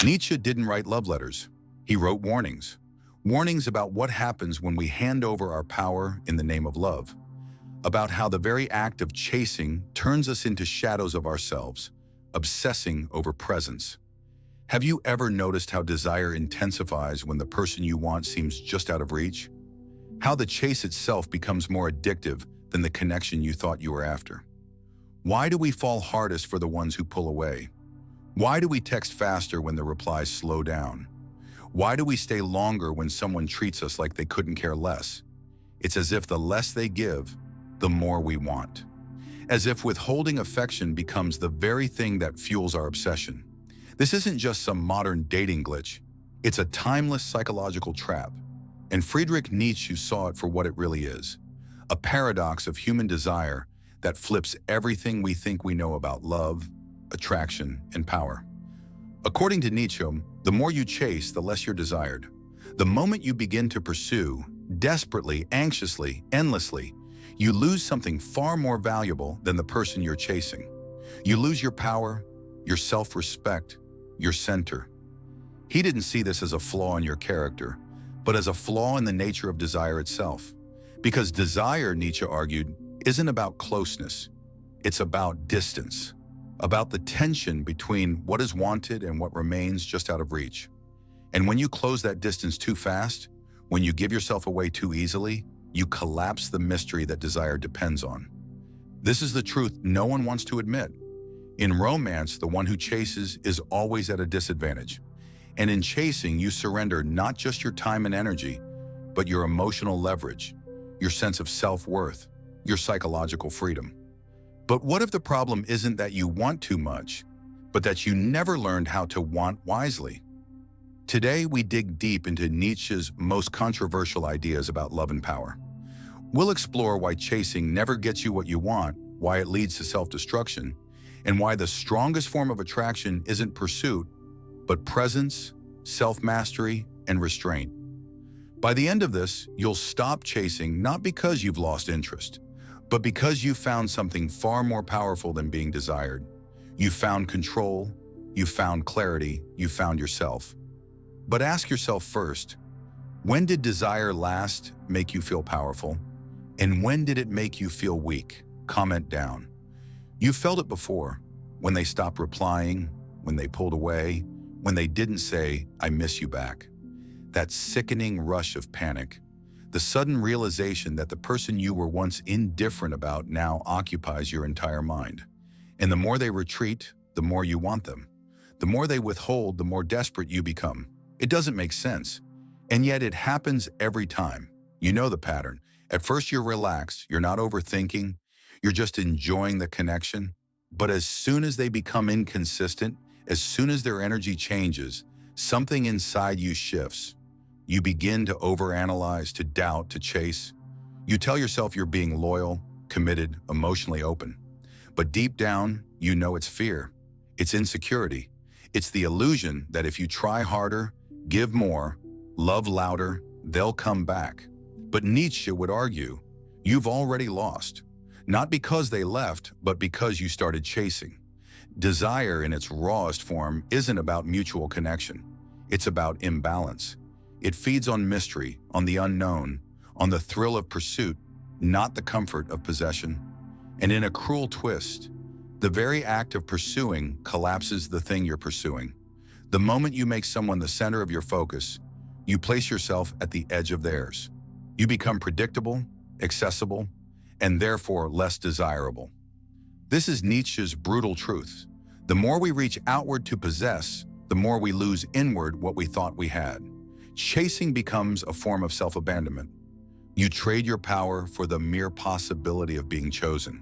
Nietzsche didn't write love letters. He wrote warnings. Warnings about what happens when we hand over our power in the name of love. About how the very act of chasing turns us into shadows of ourselves, obsessing over presence. Have you ever noticed how desire intensifies when the person you want seems just out of reach? How the chase itself becomes more addictive than the connection you thought you were after? Why do we fall hardest for the ones who pull away? Why do we text faster when the replies slow down? Why do we stay longer when someone treats us like they couldn't care less? It's as if the less they give, the more we want. As if withholding affection becomes the very thing that fuels our obsession. This isn't just some modern dating glitch. It's a timeless psychological trap. And Friedrich Nietzsche saw it for what it really is. A paradox of human desire that flips everything we think we know about love, attraction, and power. According to Nietzsche, the more you chase, the less you're desired. The moment you begin to pursue, desperately, anxiously, endlessly, you lose something far more valuable than the person you're chasing. You lose your power, your self-respect, your center. He didn't see this as a flaw in your character, but as a flaw in the nature of desire itself. Because desire, Nietzsche argued, isn't about closeness. It's about distance. About the tension between what is wanted and what remains just out of reach. And when you close that distance too fast, when you give yourself away too easily, you collapse the mystery that desire depends on. This is the truth no one wants to admit. In romance, the one who chases is always at a disadvantage. And in chasing, you surrender not just your time and energy, but your emotional leverage, your sense of self-worth, your psychological freedom. But what if the problem isn't that you want too much, but that you never learned how to want wisely? Today, we dig deep into Nietzsche's most controversial ideas about love and power. We'll explore why chasing never gets you what you want, why it leads to self-destruction, and why the strongest form of attraction isn't pursuit, but presence, self-mastery, and restraint. By the end of this, you'll stop chasing not because you've lost interest, but because you found something far more powerful than being desired. You found control, you found clarity, you found yourself. But ask yourself first, when did desire last make you feel powerful? And when did it make you feel weak? Comment down. You felt it before, when they stopped replying, when they pulled away, when they didn't say, "I miss you" back. That sickening rush of panic. The sudden realization that the person you were once indifferent about now occupies your entire mind. And the more they retreat, the more you want them. The more they withhold, the more desperate you become. It doesn't make sense. And yet it happens every time. You know the pattern. At first you're relaxed, you're not overthinking, you're just enjoying the connection. But as soon as they become inconsistent, as soon as their energy changes, something inside you shifts. You begin to overanalyze, to doubt, to chase. You tell yourself you're being loyal, committed, emotionally open. But deep down, you know it's fear. It's insecurity. It's the illusion that if you try harder, give more, love louder, they'll come back. But Nietzsche would argue, you've already lost. Not because they left, but because you started chasing. Desire in its rawest form isn't about mutual connection. It's about imbalance. It feeds on mystery, on the unknown, on the thrill of pursuit, not the comfort of possession. And in a cruel twist, the very act of pursuing collapses the thing you're pursuing. The moment you make someone the center of your focus, you place yourself at the edge of theirs. You become predictable, accessible, and therefore less desirable. This is Nietzsche's brutal truth. The more we reach outward to possess, the more we lose inward what we thought we had. Chasing becomes a form of self-abandonment. You trade your power for the mere possibility of being chosen.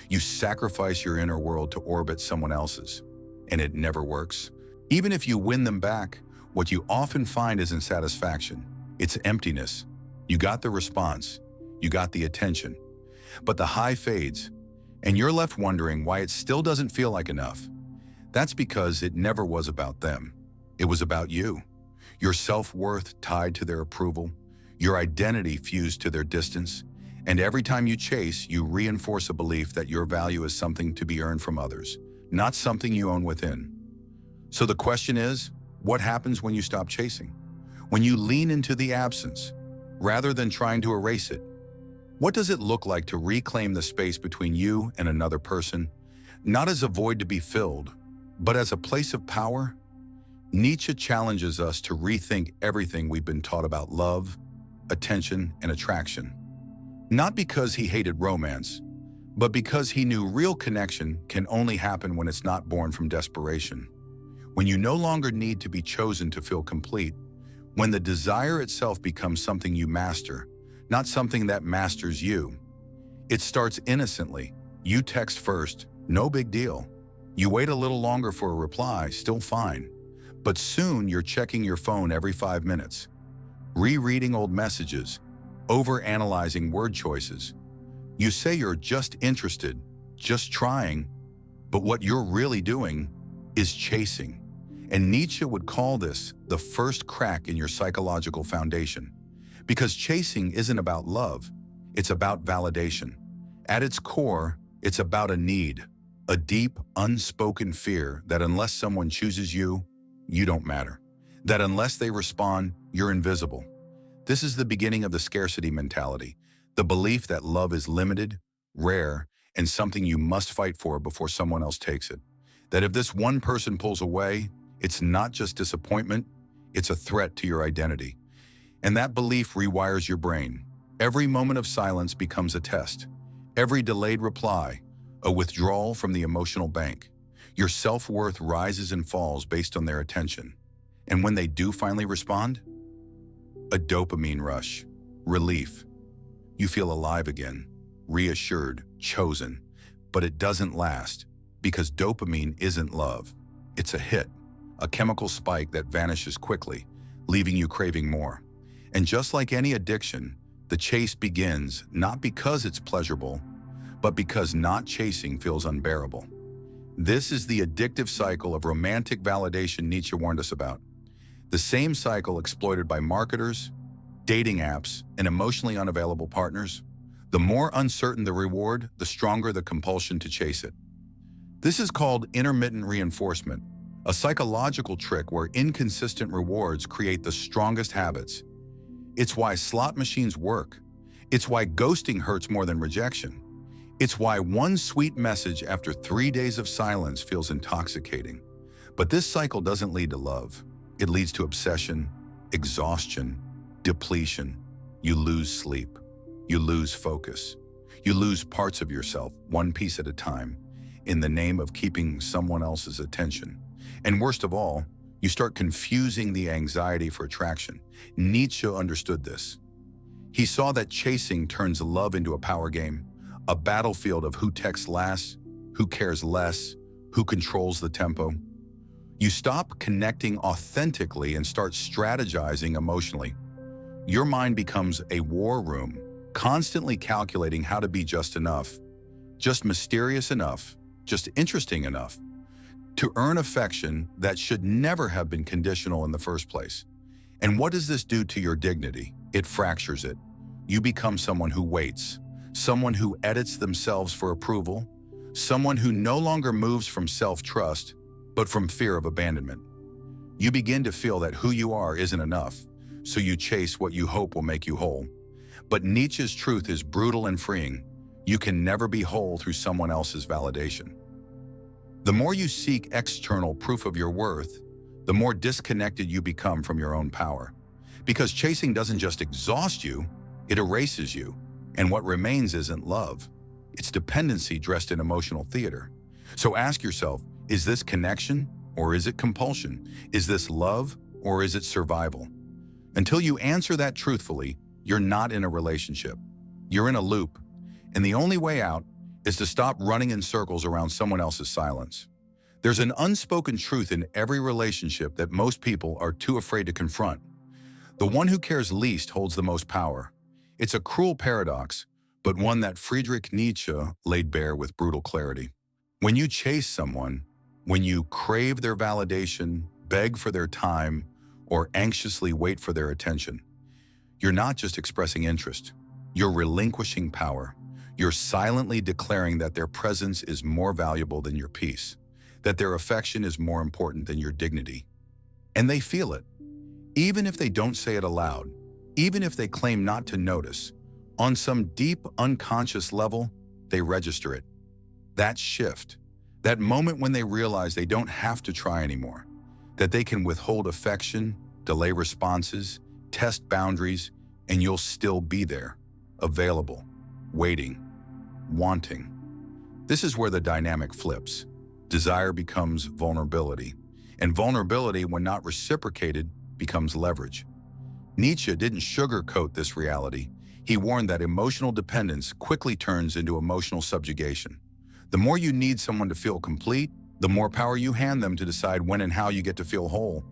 You sacrifice your inner world to orbit someone else's, and it never works. Even if you win them back, what you often find isn't satisfaction. It's emptiness. You got the response, you got the attention, but the high fades, and you're left wondering why it still doesn't feel like enough. That's because it never was about them. It was about you. Your self-worth tied to their approval, your identity fused to their distance, and every time you chase, you reinforce a belief that your value is something to be earned from others, not something you own within. So the question is, What happens when you stop chasing? When you lean into the absence, rather than trying to erase it? What does it look like to reclaim the space between you and another person, not as a void to be filled, but as a place of power? Nietzsche challenges us to rethink everything we've been taught about love, attention, and attraction. Not because he hated romance, but because he knew real connection can only happen when it's not born from desperation. When you no longer need to be chosen to feel complete, when the desire itself becomes something you master, not something that masters you. It starts innocently. You text first, no big deal. You wait a little longer for a reply, still fine. But soon you're checking your phone every 5 minutes, rereading old messages, overanalyzing word choices. You say you're just interested, just trying, but what you're really doing is chasing. And Nietzsche would call this the first crack in your psychological foundation. Because chasing isn't about love, it's about validation. At its core, it's about a need, a deep, unspoken fear that unless someone chooses you, you don't matter. That unless they respond, you're invisible. This is the beginning of the scarcity mentality, the belief that love is limited, rare, and something you must fight for before someone else takes it. That if this one person pulls away, it's not just disappointment, it's a threat to your identity. And that belief rewires your brain. Every moment of silence becomes a test. Every delayed reply, a withdrawal from the emotional bank. Your self-worth rises and falls based on their attention. And when they do finally respond, a dopamine rush, relief. You feel alive again, reassured, chosen. But it doesn't last, because dopamine isn't love. It's a hit, a chemical spike that vanishes quickly, leaving you craving more. And just like any addiction, the chase begins not because it's pleasurable, but because not chasing feels unbearable. This is the addictive cycle of romantic validation Nietzsche warned us about. The same cycle exploited by marketers, dating apps, and emotionally unavailable partners. The more uncertain the reward, the stronger the compulsion to chase it. This is called intermittent reinforcement, a psychological trick where inconsistent rewards create the strongest habits. It's why slot machines work. It's why ghosting hurts more than rejection. It's why one sweet message after 3 days of silence feels intoxicating. But this cycle doesn't lead to love. It leads to obsession, exhaustion, depletion. You lose sleep. You lose focus. You lose parts of yourself, one piece at a time, in the name of keeping someone else's attention. And worst of all, you start confusing the anxiety for attraction. Nietzsche understood this. He saw that chasing turns love into a power game, a battlefield of who texts last, who cares less, who controls the tempo. You stop connecting authentically and start strategizing emotionally. Your mind becomes a war room, constantly calculating how to be just enough, just mysterious enough, just interesting enough, to earn affection that should never have been conditional in the first place. And what does this do to your dignity? It fractures it. You become someone who waits, someone who edits themselves for approval, someone who no longer moves from self-trust, but from fear of abandonment. You begin to feel that who you are isn't enough, so you chase what you hope will make you whole. But Nietzsche's truth is brutal and freeing. You can never be whole through someone else's validation. The more you seek external proof of your worth, the more disconnected you become from your own power. Because chasing doesn't just exhaust you, it erases you. And what remains isn't love. It's dependency dressed in emotional theater. So ask yourself, is this connection or is it compulsion? Is this love or is it survival? Until you answer that truthfully, you're not in a relationship. You're in a loop. And the only way out is to stop running in circles around someone else's silence. There's an unspoken truth in every relationship that most people are too afraid to confront. The one who cares least holds the most power. It's a cruel paradox, but one that Friedrich Nietzsche laid bare with brutal clarity. When you chase someone, when you crave their validation, beg for their time, or anxiously wait for their attention, you're not just expressing interest. You're relinquishing power. You're silently declaring that their presence is more valuable than your peace, that their affection is more important than your dignity. And they feel it. Even if they don't say it aloud, even if they claim not to notice, on some deep unconscious level, they register it. That shift, that moment when they realize they don't have to try anymore, that they can withhold affection, delay responses, test boundaries, and you'll still be there, available, waiting, wanting. This is where the dynamic flips. Desire becomes vulnerability, and vulnerability, when not reciprocated, becomes leverage. Nietzsche didn't sugarcoat this reality. He warned that emotional dependence quickly turns into emotional subjugation. The more you need someone to feel complete, the more power you hand them to decide when and how you get to feel whole.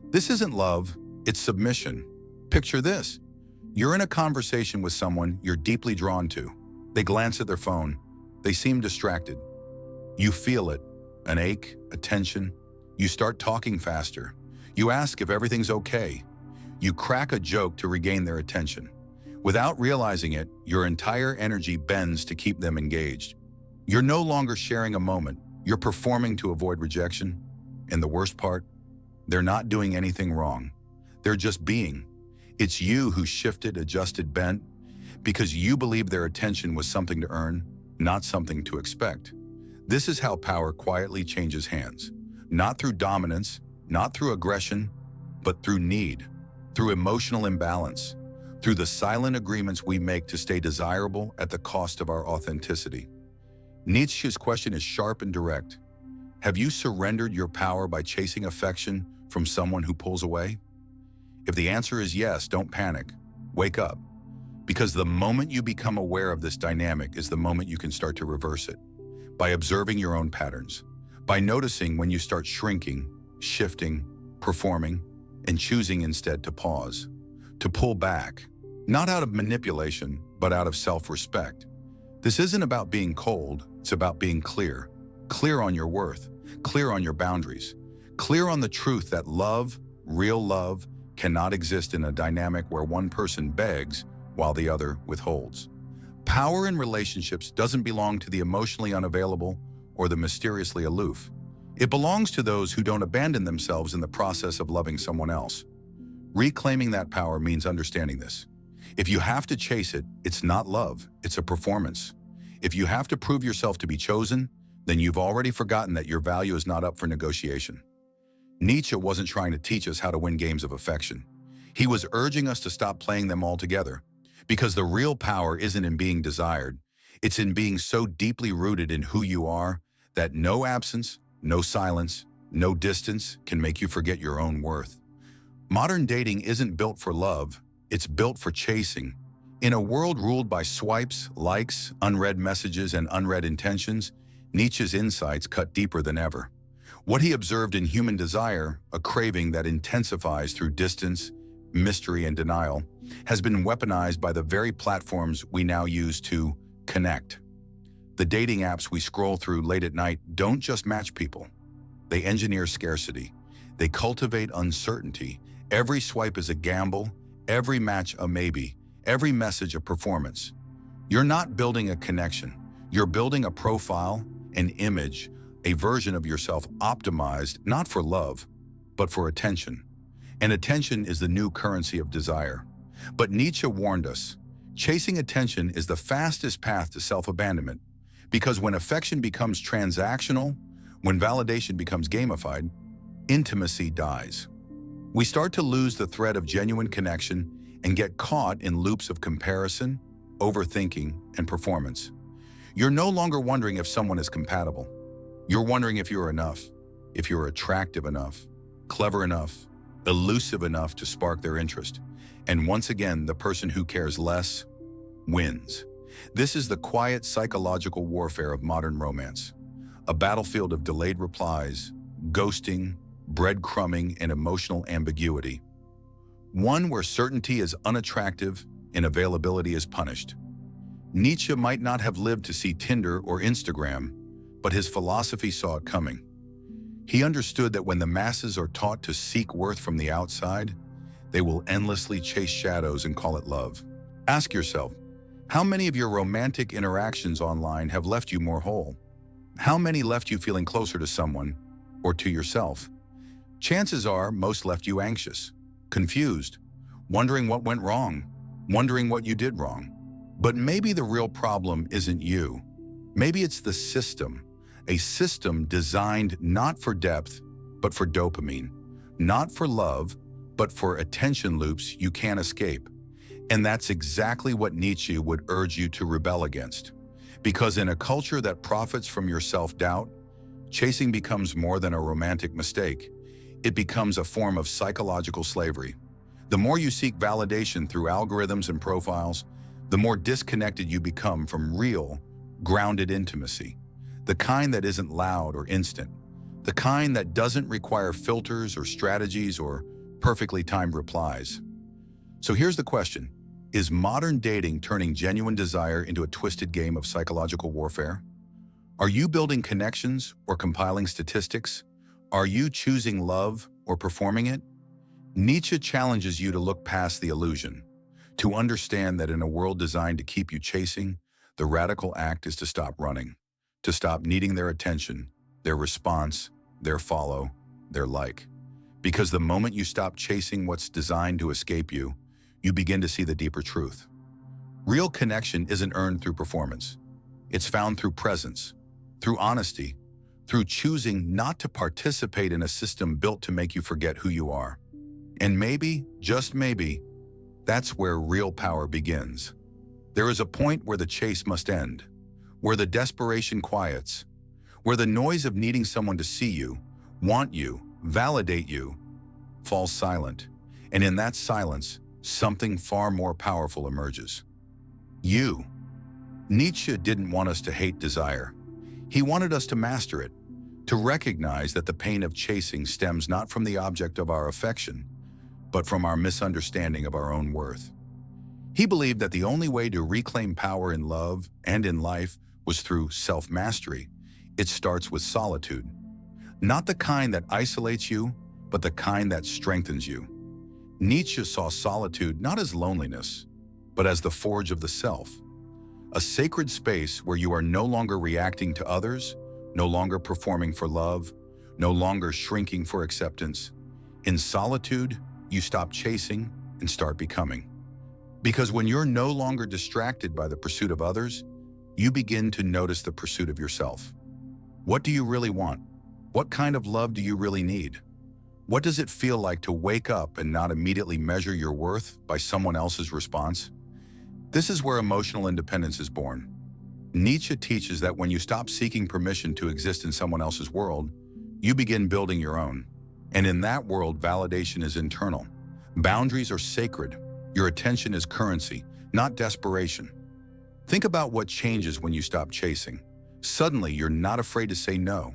This isn't love, it's submission. Picture this. You're in a conversation with someone you're deeply drawn to. They glance at their phone. They seem distracted. You feel it, an ache, a tension. You start talking faster. You ask if everything's okay. You crack a joke to regain their attention. Without realizing it, your entire energy bends to keep them engaged. You're no longer sharing a moment. You're performing to avoid rejection. And the worst part, they're not doing anything wrong. They're just being. It's you who shifted, adjusted, bent, because you believe their attention was something to earn, not something to expect. This is how power quietly changes hands. Not through dominance, not through aggression, but through need, through emotional imbalance, through the silent agreements we make to stay desirable at the cost of our authenticity. Nietzsche's question is sharp and direct. Have you surrendered your power by chasing affection from someone who pulls away? If the answer is yes, don't panic. Wake up. Because the moment you become aware of this dynamic is the moment you can start to reverse it. By observing your own patterns. By noticing when you start shrinking, shifting, performing, and choosing instead to pause. To pull back. Not out of manipulation, but out of self-respect. This isn't about being cold, it's about being clear. Clear on your worth, clear on your boundaries, clear on the truth that love, real love, cannot exist in a dynamic where one person begs while the other withholds. Power in relationships doesn't belong to the emotionally unavailable or the mysteriously aloof. It belongs to those who don't abandon themselves in the process of loving someone else. Reclaiming that power means understanding this. If you have to chase it, it's not love, it's a performance. If you have to prove yourself to be chosen, then you've already forgotten that your value is not up for negotiation. Nietzsche wasn't trying to teach us how to win games of affection. He was urging us to stop playing them altogether, because the real power isn't in being desired. It's in being so deeply rooted in who you are that no absence, no silence, no distance can make you forget your own worth. Modern dating isn't built for love, it's built for chasing. In a world ruled by swipes, likes, unread messages, and unread intentions, Nietzsche's insights cut deeper than ever. What he observed in human desire, a craving that intensifies through distance, mystery, and denial, has been weaponized by the very platforms we now use to connect. The dating apps we scroll through late at night don't just match people. They engineer scarcity. They cultivate uncertainty. Every swipe is a gamble, every match a maybe, every message a performance. You're not building a connection. You're building a profile, an image, a version of yourself optimized not for love, but for attention. And attention is the new currency of desire. But Nietzsche warned us, chasing attention is the fastest path to self-abandonment, because when affection becomes transactional, when validation becomes gamified, intimacy dies. We start to lose the thread of genuine connection and get caught in loops of comparison, overthinking, and performance. You're no longer wondering if someone is compatible. You're wondering if you're enough, if you're attractive enough, clever enough, elusive enough to spark their interest. And once again, the person who cares less wins. This is the quiet psychological warfare of modern romance, a battlefield of delayed replies, ghosting, breadcrumbing, and emotional ambiguity. One where certainty is unattractive and availability is punished. Nietzsche might not have lived to see Tinder or Instagram, but his philosophy saw it coming. He understood that when the masses are taught to seek worth from the outside, they will endlessly chase shadows and call it love. Ask yourself, how many of your romantic interactions online have left you more whole? How many left you feeling closer to someone or to yourself? chances are most left you anxious, confused, wondering what went wrong, wondering what you did wrong. But maybe the real problem isn't you. Maybe it's the system, a system designed not for depth, but for dopamine, not for love, but for attention loops you can't escape. And that's exactly what Nietzsche would urge you to rebel against. Because in a culture that profits from your self-doubt, chasing becomes more than a romantic mistake. It becomes a form of psychological slavery. The more you seek validation through algorithms and profiles, the more disconnected you become from real, grounded intimacy. The kind that isn't loud or instant. The kind that doesn't require filters or strategies or perfectly timed replies. So here's the question. Is modern dating turning genuine desire into a twisted game of psychological warfare? Are you building connections or compiling statistics? Are you choosing love or performing it? Nietzsche challenges you to look past the illusion, to understand that in a world designed to keep you chasing, the radical act is to stop running, to stop needing their attention, their response, their follow, their like. Because the moment you stop chasing what's designed to escape you, you begin to see the deeper truth. Real connection isn't earned through performance. It's found through presence, through honesty, through choosing not to participate in a system built to make you forget who you are. And maybe, just maybe, that's where real power begins. There is a point where the chase must end, where the desperation quiets, where the noise of needing someone to see you, want you, validate you, falls silent. And in that silence, something far more powerful emerges. You. Nietzsche didn't want us to hate desire. He wanted us to master it, to recognize that the pain of chasing stems not from the object of our affection, but from our misunderstanding of our own worth. He believed that the only way to reclaim power in love and in life was through self-mastery. It starts with solitude. Not the kind that isolates you, but the kind that strengthens you. Nietzsche saw solitude not as loneliness, but as the forge of the self. A sacred space where you are no longer reacting to others, no longer performing for love, no longer shrinking for acceptance. In solitude, you stop chasing and start becoming. Because when you're no longer distracted by the pursuit of others, you begin to notice the pursuit of yourself. What do you really want? What kind of love do you really need? What does it feel like to wake up and not immediately measure your worth by someone else's response? This is where emotional independence is born. Nietzsche teaches that when you stop seeking permission to exist in someone else's world, you begin building your own. And in that world, validation is internal. Boundaries are sacred. Your attention is currency, not desperation. Think about what changes when you stop chasing. Suddenly, you're not afraid to say no.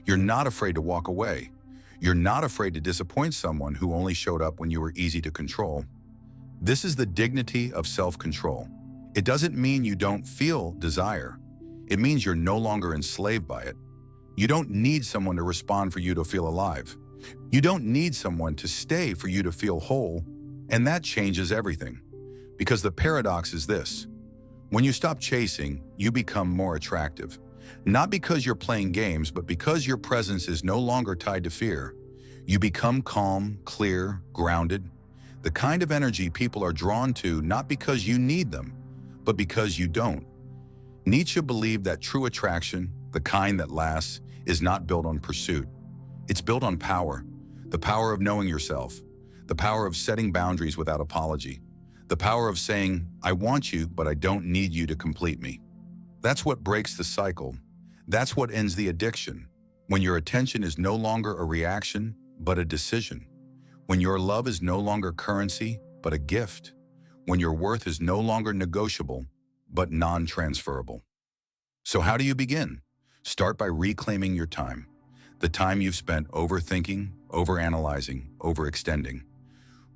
You're not afraid to walk away. You're not afraid to disappoint someone who only showed up when you were easy to control. This is the dignity of self-control. It doesn't mean you don't feel desire. It means you're no longer enslaved by it. You don't need someone to respond for you to feel alive. You don't need someone to stay for you to feel whole, and that changes everything. Because the paradox is this: when you stop chasing, you become more attractive. Not because you're playing games, but because your presence is no longer tied to fear. You become calm, clear, grounded, the kind of energy people are drawn to not because you need them, but because you don't. Nietzsche believed that true attraction, the kind that lasts, is not built on pursuit. It's built on power, the power of knowing yourself, the power of setting boundaries without apology, the power of saying, I want you, but I don't need you to complete me. That's what breaks the cycle. That's what ends the addiction. When your attention is no longer a reaction, but a decision. When your love is no longer currency, but a gift. When your worth is no longer negotiable, but non-transferable. So how do you begin? Start by reclaiming your time. The time you've spent overthinking, overanalyzing, overextending.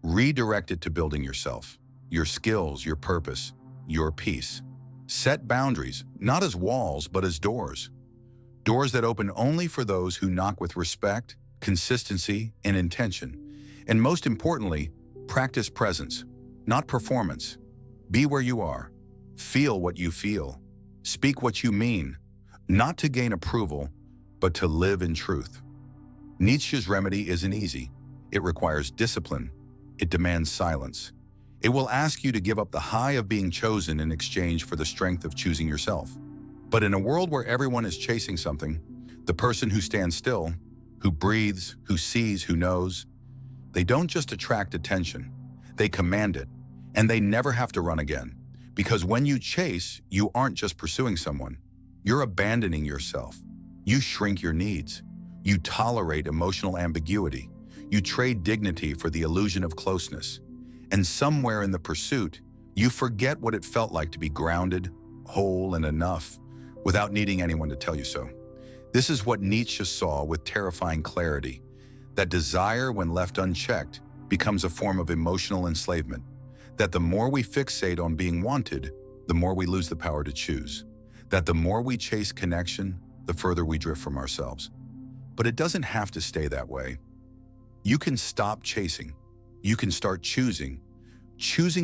Redirect it to building yourself, your skills, your purpose, your peace. Set boundaries, not as walls, but as doors. Doors that open only for those who knock with respect, consistency, and intention. And most importantly, practice presence, not performance. Be where you are. Feel what you feel. Speak what you mean, not to gain approval, but to live in truth. Nietzsche's remedy isn't easy. It requires discipline. It demands silence. It will ask you to give up the high of being chosen in exchange for the strength of choosing yourself. But in a world where everyone is chasing something, the person who stands still, who breathes, who sees, who knows, they don't just attract attention, they command it, and they never have to run again. Because when you chase, you aren't just pursuing someone, you're abandoning yourself. You shrink your needs. You tolerate emotional ambiguity. You trade dignity for the illusion of closeness. And somewhere in the pursuit, you forget what it felt like to be grounded, whole, and enough without needing anyone to tell you so. This is what Nietzsche saw with terrifying clarity, that desire, when left unchecked, becomes a form of emotional enslavement, that the more we fixate on being wanted, the more we lose the power to choose, that the more we chase connection, the further we drift from ourselves. But it doesn't have to stay that way. You can stop chasing. You can start choosing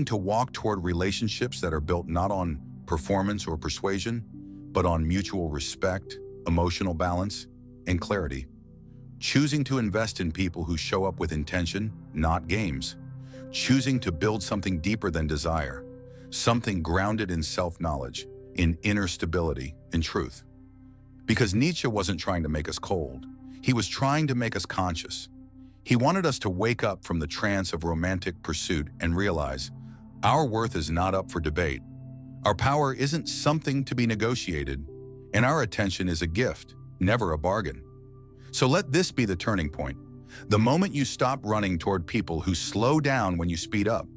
to walk toward relationships that are built not on performance or persuasion, but on mutual respect, emotional balance, and clarity. Choosing to invest in people who show up with intention, not games. Choosing to build something deeper than desire, something grounded in self-knowledge, in inner stability, in truth. Because Nietzsche wasn't trying to make us cold. He was trying to make us conscious. He wanted us to wake up from the trance of romantic pursuit and realize our worth is not up for debate. Our power isn't something to be negotiated, and our attention is a gift, never a bargain. So let this be the turning point. The moment you stop running toward people who slow down when you speed up.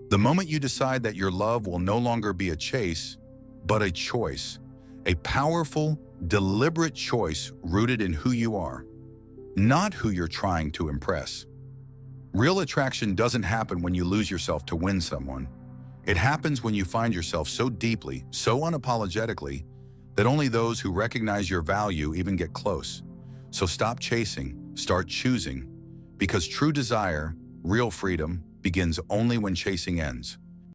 The moment you decide that your love will no longer be a chase, but a choice. A powerful, deliberate choice rooted in who you are, not who you're trying to impress. Real attraction doesn't happen when you lose yourself to win someone. It happens when you find yourself so deeply, so unapologetically, that only those who recognize your value even get close. So stop chasing, start choosing, because true desire, real freedom, begins only when chasing ends.